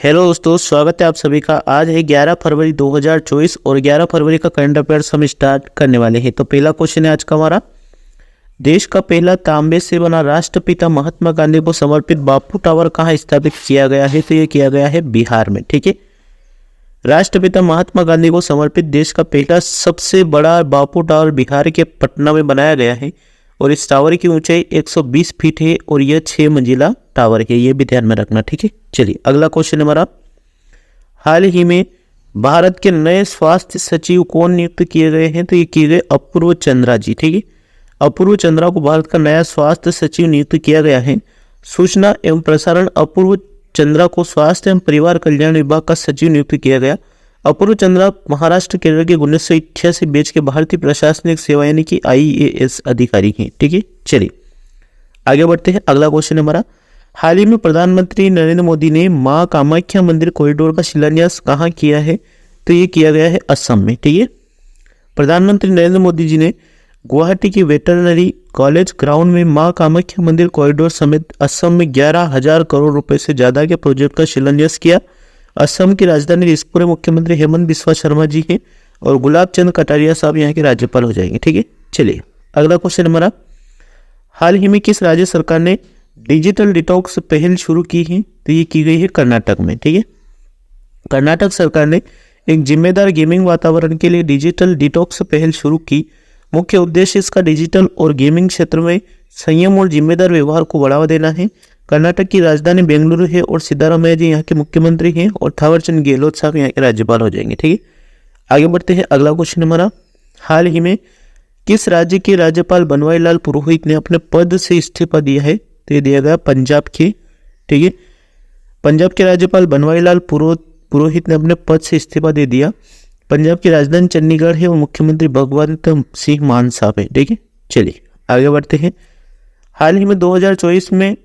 Hello दोस्तों, स्वागत है आप सभी का। आज है 11 फरवरी 2024 और 11 फरवरी का करंट अफेयर्स हम स्टार्ट करने वाले हैं। तो पहला क्वेश्चन है आज का हमारा, देश का पहला तांबे से बना राष्ट्रपिता महात्मा गांधी को समर्पित बापू टावर कहाँ स्थापित किया गया है? तो ये किया गया है बिहार में। ठीक है, राष्ट्रपिता महात्मा गांधी को समर्पित देश का पहला सबसे बड़ा बापू टावर बिहार के पटना में बनाया गया है और इस टावर की ऊंचाई 120 फीट है और यह 6 मंजिला टावर है, ये भी ध्यान में रखना। ठीक है, चलिए अगला क्वेश्चन हमारा, हाल ही में भारत के नए स्वास्थ्य सचिव कौन नियुक्त किए गए हैं? तो ये किए गए अपूर्व चंद्रा जी। ठीक है, अपूर्व चंद्रा को भारत का नया स्वास्थ्य सचिव नियुक्त किया गया है। सूचना एवं प्रसारण अपूर्व चंद्रा को स्वास्थ्य एवं परिवार कल्याण विभाग का सचिव नियुक्त किया गया। अपूर्व चंद्रा महाराष्ट्र केरल के 1988 बैच के भारतीय प्रशासनिक सेवा यानी कि IAS अधिकारी हैं। ठीक है, चलिए आगे बढ़ते हैं। अगला क्वेश्चन हमारा, हाल ही में प्रधानमंत्री नरेंद्र मोदी ने मां कामाख्या मंदिर कॉरिडोर का शिलान्यास कहाँ किया है? तो ये किया गया है असम में। ठीक है, प्रधानमंत्री नरेंद्र मोदी जी ने गुवाहाटी की वेटरनरी कॉलेज ग्राउंड में मां कामाख्या मंदिर कॉरिडोर समेत असम में 11,000 करोड़ रुपए से ज्यादा के प्रोजेक्ट का शिलान्यास किया। असम की राजधानी दिसपुर में मुख्यमंत्री हेमंत बिस्वा शर्मा जी हैं और गुलाब चंद कटारिया साहब यहाँ के राज्यपाल हो जाएंगे। ठीक है, चलिए अगला क्वेश्चन हमारा, हाल ही में किस राज्य सरकार ने डिजिटल डिटॉक्स पहल शुरू की है? तो ये की गई है कर्नाटक में। ठीक है, कर्नाटक सरकार ने एक जिम्मेदार गेमिंग वातावरण के लिए डिजिटल डिटॉक्स पहल शुरू की। मुख्य उद्देश्य इसका डिजिटल और गेमिंग क्षेत्र में संयम और जिम्मेदार व्यवहार को बढ़ावा देना है। कर्नाटक की राजधानी बेंगलुरु है और सिद्धारामैया जी यहाँ के मुख्यमंत्री हैं और थावरचंद गहलोत साहब यहाँ के राज्यपाल हो जाएंगे। ठीक है, आगे बढ़ते हैं। अगला क्वेश्चन हमारा, हाल ही में किस राज्य के राज्यपाल बनवारी लाल पुरोहित ने अपने पद से इस्तीफा दिया है? तो ये दिया गया पंजाब के। ठीक है, पंजाब के राज्यपाल बनवारी लाल पुरोहित ने अपने पद से इस्तीफा दे दिया। पंजाब की राजधानी चंडीगढ़ है और मुख्यमंत्री भगवंत सिंह मान साहब है। ठीक है, चलिए आगे बढ़ते हैं। हाल ही में 2024 में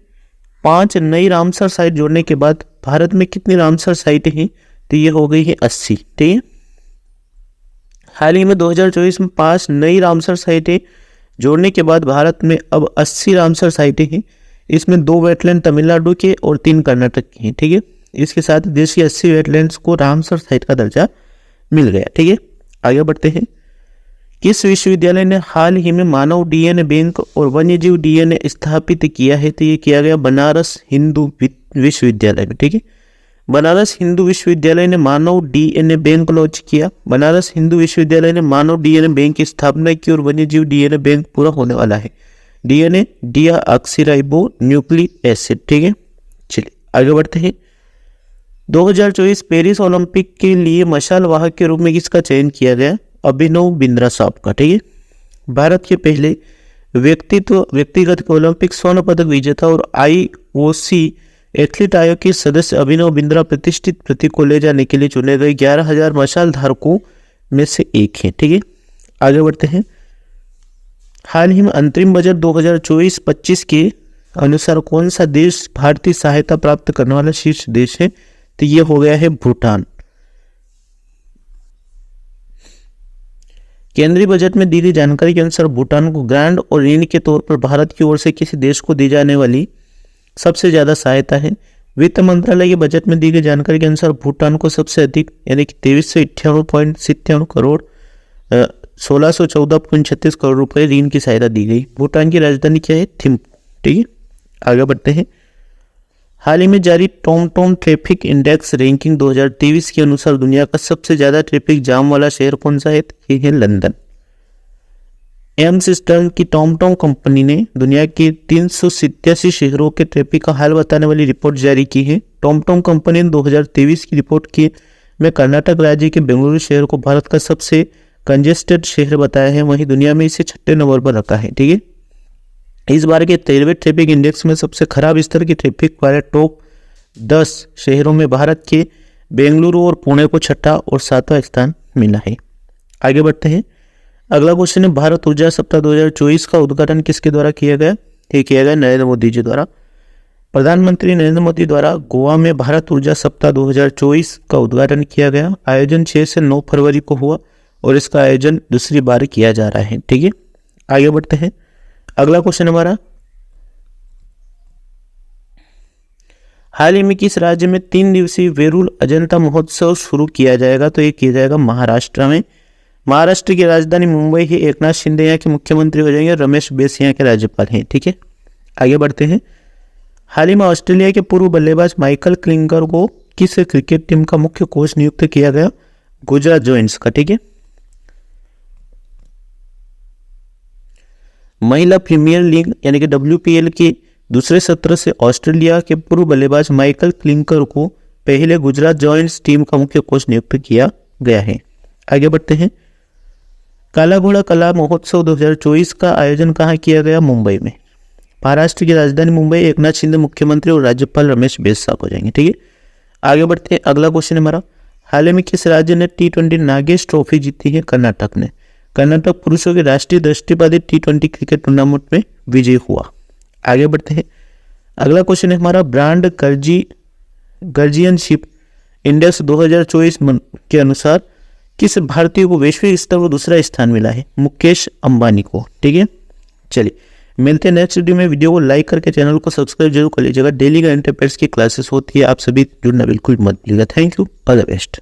5 नई रामसर साइट जोड़ने के बाद भारत में कितनी रामसर साइटें हैं? तो ये हो गई है 80। ठीक है, हाल ही में 2024 में 5 नई रामसर साइटें जोड़ने के बाद भारत में अब 80 रामसर साइटें हैं। इसमें 2 वेटलैंड तमिलनाडु के और 3 कर्नाटक के हैं। ठीक है, इसके साथ देश की 80 वेटलैंड्स को रामसर साइट का दर्जा मिल गया। ठीक है, आगे बढ़ते हैं। किस विश्वविद्यालय ने हाल ही में मानव DNA बैंक और वन्यजीव DNA स्थापित किया है? तो ये किया गया बनारस हिंदू विश्वविद्यालय में। ठीक है, बनारस हिंदू विश्वविद्यालय ने मानव DNA बैंक लॉन्च किया। बनारस हिंदू विश्वविद्यालय ने मानव DNA बैंक की स्थापना की और वन्यजीव DNA बैंक पूरा होने वाला है। DNA deoxyribo nucleic acid. ठीक है, चलिए आगे बढ़ते हैं। 2024 पेरिस ओलंपिक के लिए मशाल वाहक के रूप में किसका चयन किया गया? अभिनव बिंद्रा साहब का। ठीक है, भारत के पहले व्यक्तिगत ओलंपिक स्वर्ण पदक विजेता और IOC एथलीट आयोग के सदस्य अभिनव बिंद्रा प्रतिष्ठित प्रतीक को ले जाने के लिए चुने गए 11,000 मशाल धारकों में से एक हैं। ठीक है, आगे बढ़ते हैं। हाल ही में अंतरिम बजट 2024-25 के अनुसार कौन सा देश भारतीय सहायता प्राप्त करने वाला शीर्ष देश है? तो ये हो गया है भूटान। केंद्रीय बजट में दी गई जानकारी के अनुसार भूटान को ग्रांट और ऋण के तौर पर भारत की ओर से किसी देश को दी जाने वाली सबसे ज्यादा सहायता है। वित्त मंत्रालय के बजट में दी गई जानकारी के अनुसार भूटान को सबसे अधिक यानी कि 2358.97 करोड़ 1614.36 करोड़ रुपए ऋण की सहायता दी गई। भूटान की राजधानी क्या है? थिम्पू। ठीक है, आगे बढ़ते हैं। हाल ही में जारी टॉमटॉम ट्रैफिक इंडेक्स रैंकिंग 2023 के अनुसार दुनिया का सबसे ज्यादा ट्रैफिक जाम वाला शहर कौन सा है? ये है लंदन। एमसिस्टर्न की टॉमटॉम कंपनी ने दुनिया के 387 शहरों के ट्रैफिक का हाल बताने वाली रिपोर्ट जारी की है। टॉमटॉम कंपनी ने 2023 की रिपोर्ट में कर्नाटक राज्य के बेंगलुरु शहर को भारत का सबसे कंजेस्टेड शहर बताया है, वहीं दुनिया में इसे 6ठे नंबर पर रखा है। ठीक है, इस बार के 13वें ट्रैफिक इंडेक्स में सबसे खराब स्तर की ट्रैफिक वाले टॉप 10 शहरों में भारत के बेंगलुरु और पुणे को 6ठा और 7वां स्थान मिला है। आगे बढ़ते हैं। अगला क्वेश्चन है, भारत ऊर्जा सप्ताह 2024 का उद्घाटन किसके द्वारा किया गया? ये किया गया नरेंद्र मोदी जी द्वारा। प्रधानमंत्री नरेंद्र मोदी द्वारा गोवा में भारत ऊर्जा सप्ताह 2024 का उद्घाटन किया गया। आयोजन 6 से 9 फरवरी को हुआ और इसका आयोजन दूसरी बार किया जा रहा है। ठीक है, आगे बढ़ते हैं। अगला क्वेश्चन हमारा, हाल ही में किस राज्य में 3 दिवसीय वेरूल अजंता महोत्सव शुरू किया जाएगा? तो ये किया जाएगा महाराष्ट्र में। महाराष्ट्र की राजधानी मुंबई है। एकनाथ शिंदे यहाँ के मुख्यमंत्री हो जाएंगे, रमेश बैस यहाँ के राज्यपाल हैं। ठीक है, आगे बढ़ते हैं। हाल ही में ऑस्ट्रेलिया के पूर्व बल्लेबाज माइकल क्लिंगर को किस क्रिकेट टीम का मुख्य कोच नियुक्त किया गया? गुजरात जॉयंट्स का। ठीक है, महिला प्रीमियर लीग यानी कि WPL के दूसरे सत्र से ऑस्ट्रेलिया के पूर्व बल्लेबाज माइकल क्लिंकर को पहले गुजरात जॉयंट्स टीम का मुख्य कोच नियुक्त किया गया है। आगे बढ़ते हैं। काला घोड़ा कला महोत्सव 2024 का आयोजन कहाँ किया गया? मुंबई में। महाराष्ट्र की राजधानी मुंबई। एकनाथ शिंदे मुख्यमंत्री और राज्यपाल रमेश बैस साहब हो जाएंगे। ठीक है, आगे बढ़ते हैं। अगला क्वेश्चन है हमारा, हाल ही में किस राज्य ने T20 नागेश ट्रॉफी जीती है? कर्नाटक ने। कर्नाटक पुरुषों के राष्ट्रीय दृष्टिबाधित T20 क्रिकेट टूर्नामेंट में विजयी हुआ। आगे बढ़ते हैं। अगला क्वेश्चन है हमारा, ब्रांड गार्जियनशिप इंडेक्स 2024 के अनुसार किस भारतीय को वैश्विक स्तर पर दूसरा स्थान मिला है? मुकेश अंबानी को। ठीक है, चलिए मिलते हैं नेक्स्ट वीडियो में। वीडियो को लाइक करके चैनल को सब्सक्राइब जरूर कर लीजिएगा। डेली करंट अफेयर्स की क्लासेस होती है, आप सभी जुड़ना बिल्कुल मत भूलिएगा। Thank you, all the best.